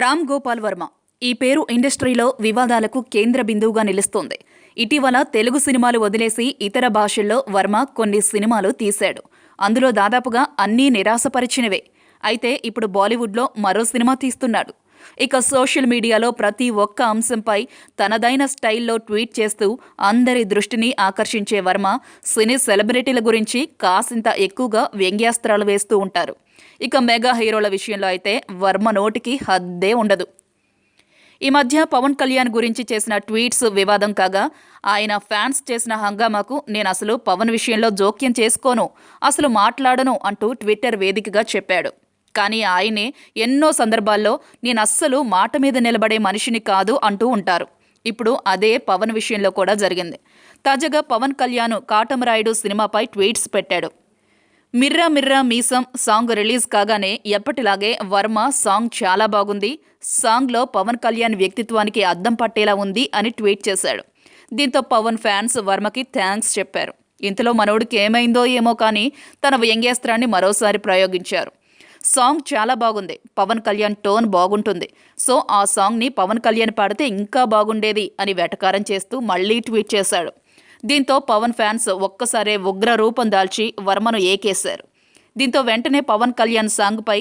రామ్ గోపాల్ వర్మ ఈ పేరు ఇండస్ట్రీలో వివాదాలకు కేంద్ర బిందువుగా నిలుస్తోంది. ఇటీవల తెలుగు సినిమాలు వదిలేసి ఇతర భాషల్లో వర్మ కొన్ని సినిమాలు తీశాడు. అందులో దాదాపుగా అన్నీ నిరాశపరిచినవే. అయితే ఇప్పుడు బాలీవుడ్లో మరో సినిమా తీస్తున్నాడు. ఇక సోషల్ మీడియాలో ప్రతి ఒక్క అంశంపై తనదైన స్టైల్లో ట్వీట్ చేస్తూ అందరి దృష్టిని ఆకర్షించే వర్మ సినీ సెలబ్రిటీల గురించి కాసింత ఎక్కువగా వ్యంగ్యాస్త్రాలు వేస్తూ ఉంటారు. ఇక మెగా హీరోల విషయంలో అయితే వర్మ నోటికి హద్దే ఉండదు. ఈ మధ్య పవన్ కళ్యాణ్ గురించి చేసిన ట్వీట్స్ వివాదం కాగా, ఆయన ఫ్యాన్స్ చేసిన హంగామాకు నేను అసలు పవన్ విషయంలో జోక్యం చేసుకోను, అసలు మాట్లాడను అంటూ ట్విట్టర్ వేదికగా చెప్పాడు. కానీ ఆయనే ఎన్నో సందర్భాల్లో నేను అస్సలు మాట మీద నిలబడే మనిషిని కాదు అంటూ ఉంటారు. ఇప్పుడు అదే పవన్ విషయంలో కూడా జరిగింది. తాజాగా పవన్ కళ్యాణ్ కాటమరాయుడు సినిమాపై ట్వీట్స్ పెట్టాడు. మిర్రా మిర్రా మీసం సాంగ్ రిలీజ్ కాగానే ఎప్పటిలాగే వర్మ సాంగ్ చాలా బాగుంది, సాంగ్లో పవన్ కళ్యాణ్ వ్యక్తిత్వానికి అద్దం పట్టేలా ఉంది అని ట్వీట్ చేశాడు. దీంతో పవన్ ఫ్యాన్స్ వర్మకి థ్యాంక్స్ చెప్పారు. ఇంతలో మనోడికి ఏమైందో ఏమో కానీ తన వ్యంగ్యాస్త్రాన్ని మరోసారి ప్రయోగించారు. సాంగ్ చాలా బాగుంది, పవన్ కళ్యాణ్ టోన్ బాగుంటుంది, సో ఆ సాంగ్ని పవన్ కళ్యాణ్ పాడితే ఇంకా బాగుండేది అని వెటకారం చేస్తూ మళ్లీ ట్వీట్ చేశాడు. దీంతో పవన్ ఫ్యాన్స్ ఒక్కసారే ఉగ్ర రూపం దాల్చి వర్మను ఏకేశారు. దీంతో వెంటనే పవన్ కళ్యాణ్ సాంగ్పై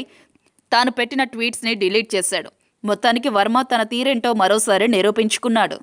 తాను పెట్టిన ట్వీట్స్ని డిలీట్ చేశాడు. మొత్తానికి వర్మ తన తీరేంటో మరోసారి నిరూపించుకున్నాడు.